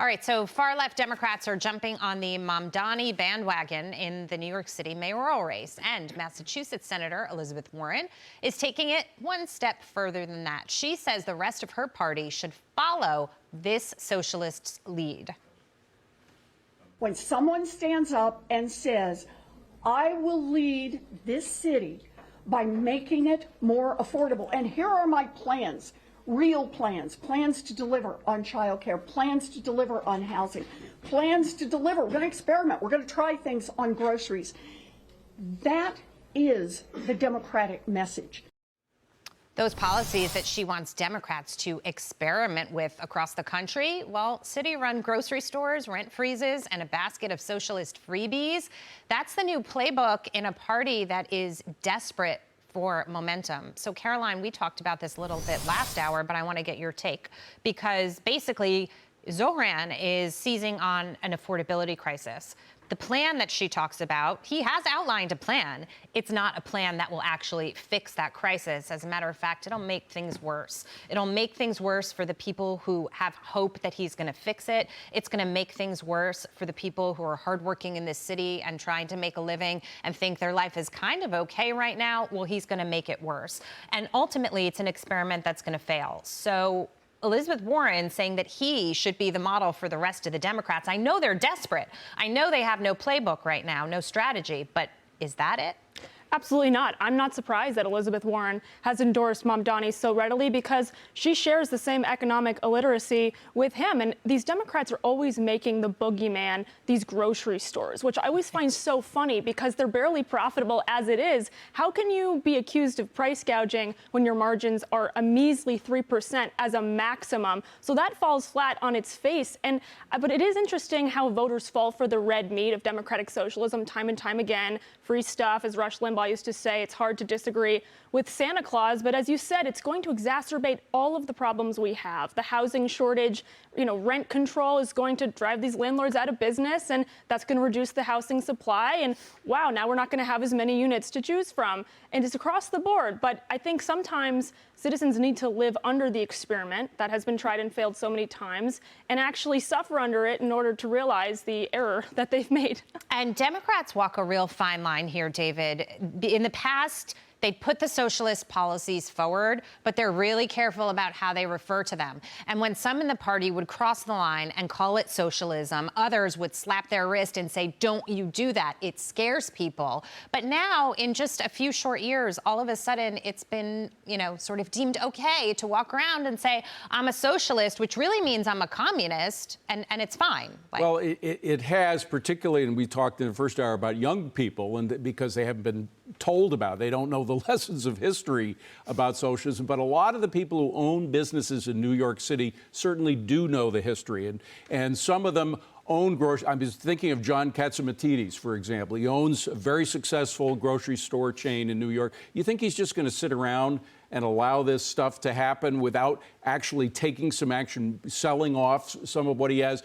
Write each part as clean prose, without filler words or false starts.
All right, so far-left Democrats are jumping on the Mamdani bandwagon in the New York City mayoral race, and Massachusetts Senator Elizabeth Warren is taking it one step further than that. She says the rest of her party should follow this socialist's lead. When someone stands up and says, I will lead this city by making it more affordable, and here are my plans, real plans, plans to deliver on childcare, plans to deliver on housing, plans to deliver, we're going to experiment, we're going to try things on groceries. That is the Democratic message. Those policies that she wants Democrats to experiment with across the country, well, city-run grocery stores, rent freezes, and a basket of socialist freebies, that's the new playbook in a party that is desperate for momentum. So, Caroline, we talked about this a little bit last hour, but I want to get your take, because basically Zohran is seizing on an affordability crisis. The plan that she talks about, he has outlined a plan. It's not a plan that will actually fix that crisis. As a matter of fact, it'll make things worse. It'll make things worse for the people who have hope that he's going to fix it. It's going to make things worse for the people who are hardworking in this city and trying to make a living and think their life is kind of okay right now. Well, he's going to make it worse. And ultimately, it's an experiment that's going to fail. So Elizabeth Warren saying that he should be the model for the rest of the Democrats. I know they're desperate. I know they have no playbook right now, no strategy, but is that it? Absolutely not. I'm not surprised that Elizabeth Warren has endorsed Mamdani so readily, because she shares the same economic illiteracy with him. And these Democrats are always making the boogeyman these grocery stores, which I always find so funny because they're barely profitable as it is. How can you be accused of price gouging when your margins are a measly 3% as a maximum? So that falls flat on its face. But it is interesting how voters fall for the red meat of democratic socialism time and time again. Free stuff, as Rush Limbaugh used to say, it's hard to disagree with Santa Claus, but as you said, it's going to exacerbate all of the problems we have. The housing shortage, rent control is going to drive these landlords out of business, and that's going to reduce the housing supply. And wow, now we're not going to have as many units to choose from. And it's across the board. But I think sometimes citizens need to live under the experiment that has been tried and failed so many times and actually suffer under it in order to realize the error that they've made. And Democrats walk a real fine line here, David. In the past, they put the socialist policies forward, but they're really careful about how they refer to them. And when some in the party would cross the line and call it socialism, others would slap their wrist and say, don't you do that. It scares people. But now, in just a few short years, all of a sudden, it's been, sort of deemed okay to walk around and say, I'm a socialist, which really means I'm a communist, and it's fine. Well, it has, particularly, and we talked in the first hour about young people, and because they haven't been told about it. They don't know the lessons of history about socialism, but a lot of the people who own businesses in New York City certainly do know the history, and some of them own grocery. I'm just thinking of John Katsimatidis, for example. He owns a very successful grocery store chain in New York. You think he's just going to sit around and allow this stuff to happen without actually taking some action, selling off some of what he has,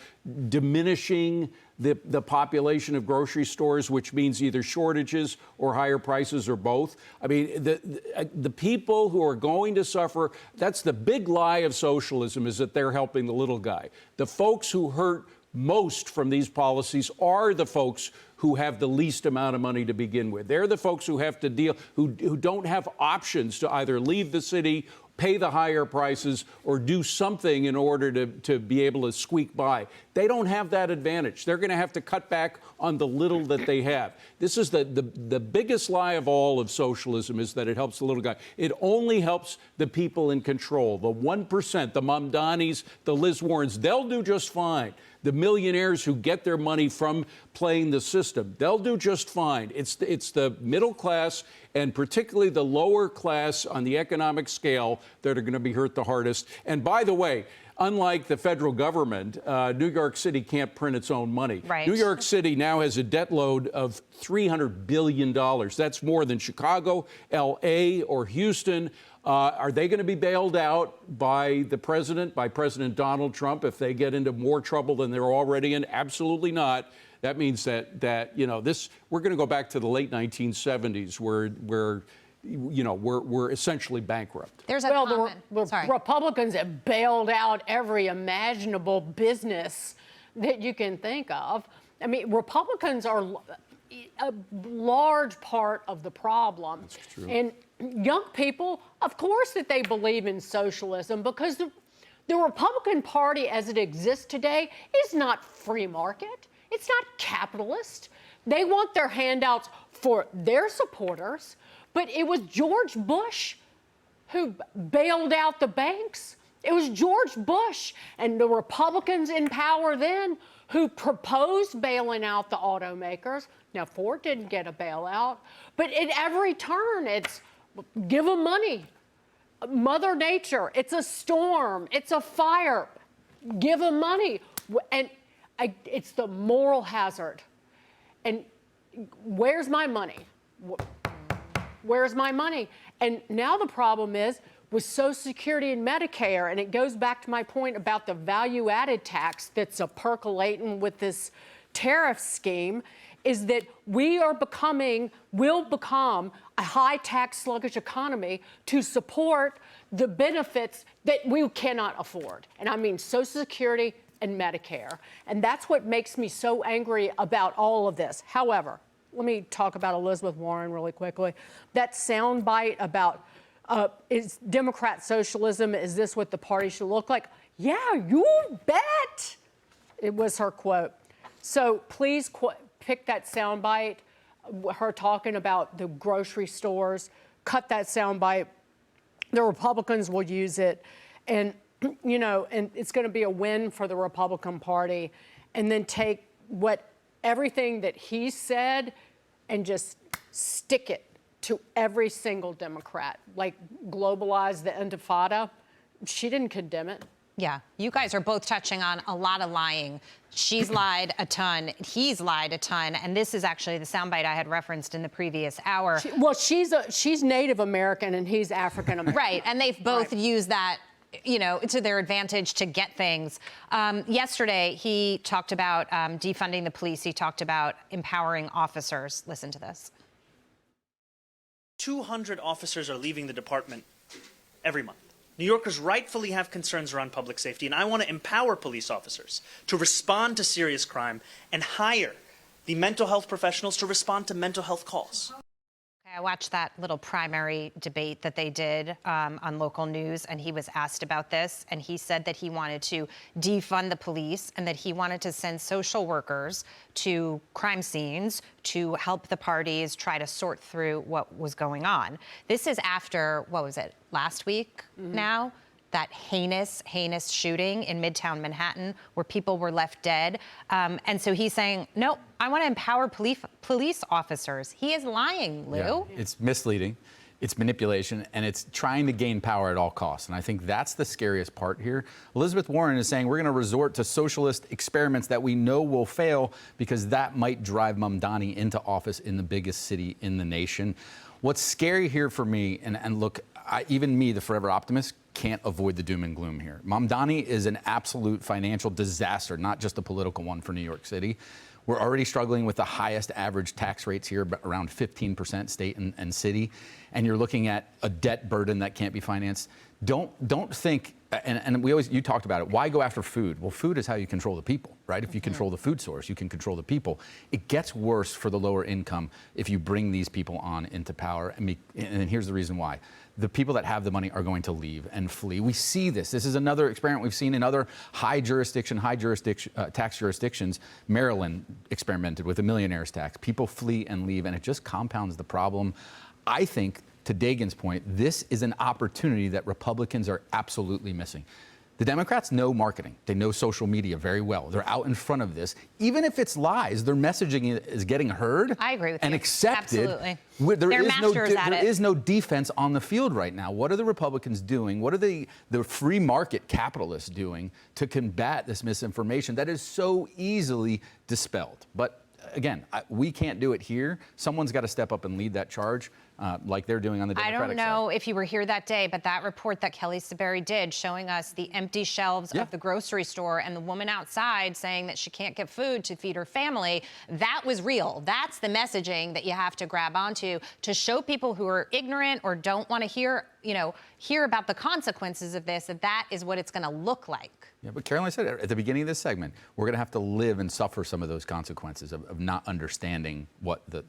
diminishing the population of grocery stores, which means either shortages or higher prices or both? I mean, the people who are going to suffer, that's the big lie of socialism, is that they're helping the little guy. The folks who hurt most from these policies are the folks who have the least amount of money to begin with. They're the folks who have to deal, who don't have options to either leave the city, pay the higher prices, or do something in order to be able to squeak by. They don't have that advantage. They're going to have to cut back on the little that they have. This is the biggest lie of all of socialism, is that it helps the little guy. It only helps the people in control, the 1%, the Mamdanis, the Liz Warrens. They'll do just fine. The millionaires who get their money from playing the system, they'll do just fine. It's the middle class, and particularly the lower class on the economic scale, that are going to be hurt the hardest. And by the way, unlike the federal government, New York City can't print its own money. Right. New York City now has a debt load of $300 billion. That's more than Chicago, L.A., or Houston. Are they going to be bailed out by the president, by President Donald Trump, if they get into more trouble than they're already in? Absolutely not. That means that we're going to go back to the late 1970s, where we're essentially bankrupt. There's a Well, comment. the Sorry. Republicans have bailed out every imaginable business that you can think of. I mean, Republicans are a large part of the problem. That's true. And young people, of course that they believe in socialism, because the Republican Party as it exists today is not free market. It's not capitalist. They want their handouts for their supporters, but it was George Bush who bailed out the banks. It was George Bush and the Republicans in power then who proposed bailing out the automakers. Now, Ford didn't get a bailout, but at every turn, it's give them money. Mother Nature, it's a storm, it's a fire, give them money. And it's the moral hazard. And where's my money? Where's my money? And now the problem is with Social Security and Medicare, and it goes back to my point about the value-added tax that's percolating with this tariff scheme, is that will become a high-tax, sluggish economy to support the benefits that we cannot afford. And I mean Social Security and Medicare. And that's what makes me so angry about all of this. However, let me talk about Elizabeth Warren really quickly. That soundbite about is Democrat socialism, is this what the party should look like? Yeah, you bet. It was her quote. So please pick that soundbite, her talking about the grocery stores, cut that soundbite. The Republicans will use it. And and it's going to be a win for the Republican Party, and then take everything that he said and just stick it to every single Democrat, like globalize the Intifada. She didn't condemn it. Yeah, you guys are both touching on a lot of lying. She's lied a ton. He's lied a ton. And this is actually the soundbite I had referenced in the previous hour. She's Native American and he's African American. Right, and they've both used that to their advantage to get things. Yesterday, he talked about defunding the police. He talked about empowering officers. Listen to this. 200 officers are leaving the department every month. New Yorkers rightfully have concerns around public safety, and I want to empower police officers to respond to serious crime and hire the mental health professionals to respond to mental health calls. I watched that little primary debate that they did on local news, and he was asked about this, and he said that he wanted to defund the police and that he wanted to send social workers to crime scenes to help the parties try to sort through what was going on. This is after, what was it, last week now? That heinous shooting in Midtown Manhattan where people were left dead. And so he's saying, no, I want to empower police officers. He is lying, Lou. Yeah, it's misleading, it's manipulation, and it's trying to gain power at all costs. And I think that's the scariest part here. Elizabeth Warren is saying we're going to resort to socialist experiments that we know will fail because that might drive Mamdani into office in the biggest city in the nation. What's scary here for me, and look, even me, the forever optimist, can't avoid the doom and gloom here. Mamdani is an absolute financial disaster, not just a political one for New York City. We're already struggling with the highest average tax rates here, around 15% state and city. And you're looking at a debt burden that can't be financed. Don't think, and you talked about it, why go after food? Well, food is how you control the people, right? If you control the food source, you can control the people. It gets worse for the lower income if you bring these people on into power. And here's the reason why. The people that have the money are going to leave and flee. We see this. This is another experiment we've seen in other high tax jurisdictions. Maryland experimented with a millionaire's tax. People flee and leave, and it just compounds the problem. I think, to Dagan's point, this is an opportunity that Republicans are absolutely missing. The Democrats know marketing. They know social media very well. They're out in front of this. Even if it's lies, their messaging is getting heard. I agree with and you. accepted. Absolutely. There is no defense on the field right now. What are the Republicans doing? What are the free market capitalists doing to combat this misinformation that is so easily dispelled? But again, we can't do it here. Someone's got to step up and lead that charge. like they're doing on the I Democratic don't know side. if you were here that day, but that report that Kelly Saberi did showing us the empty shelves Yeah. of the grocery store and the woman outside saying that she can't get food to feed her family, that was real. That's the messaging that you have to grab onto to show people who are ignorant or don't want to hear about the consequences of this, that is what it's going to look like. Yeah, but Caroline said at the beginning of this segment, we're going to have to live and suffer some of those consequences of not understanding what the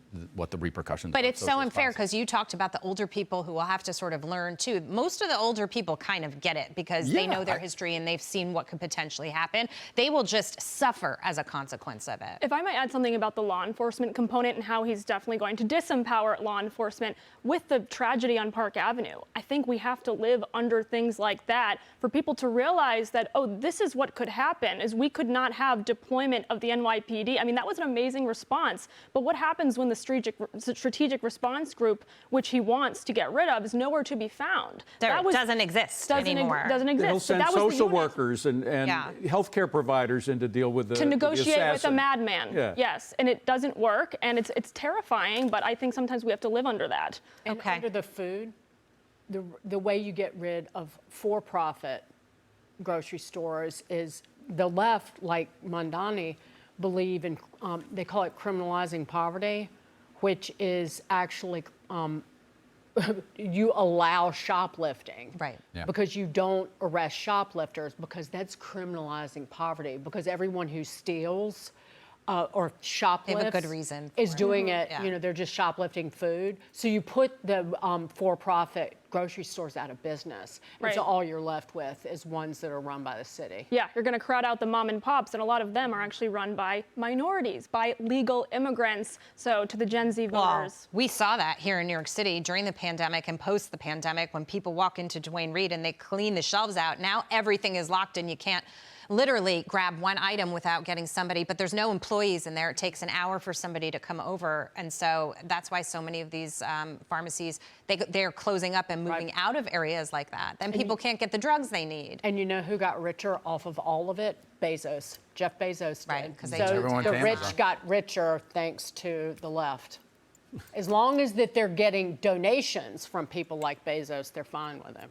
repercussions. But of it's so socialist unfair policy. because you talked about the older people who will have to sort of learn too. Most of the older people kind of get it because they know their history and they've seen what could potentially happen. They will just suffer as a consequence of it. If I might add something about the law enforcement component and how he's definitely going to disempower law enforcement with the tragedy on Park Avenue, I think we have to live under things like that for people to realize that, oh, this is what could happen, is we could not have deployment of the NYPD. I mean, that was an amazing response. But what happens when the strategic response group, which he wants to get rid of, is nowhere to be found? Doesn't exist anymore. Doesn't exist. They'll So send that was the social unit. workers and healthcare providers in to deal with the To negotiate with a assassin. madman. Yeah. Yes, and it doesn't work, and it's terrifying, but I think sometimes we have to live under that. And Okay. under the food, the way you get rid of for-profit grocery stores is the left, like Mamdani, believe in, they call it criminalizing poverty, which is actually you allow shoplifting. Right. Yeah. Because you don't arrest shoplifters because that's criminalizing poverty because everyone who steals or shoplifts They have a good reason is for it. doing it, Yeah. they're just shoplifting food. So you put the for-profit grocery stores out of business. And so Right. all you're left with is ones that are run by the city. Yeah, you're going to crowd out the mom and pops, and a lot of them are actually run by minorities, by legal immigrants. So to the Gen Z Well, voters. we saw that here in New York City during the pandemic and post the pandemic when people walk into Duane Reade and they clean the shelves out. Now everything is locked and you can't literally grab one item without getting somebody, but there's no employees in there. It takes an hour for somebody to come over. And so that's why so many of these pharmacies, they're closing up and moving out of areas like that. Then people can't get the drugs they need. And you know who got richer off of all of it? Bezos. Jeff Bezos did. Right, 'cause they so Everyone the to rich Amazon. got richer thanks to the left. As long as that they're getting donations from people like Bezos, they're fine with him.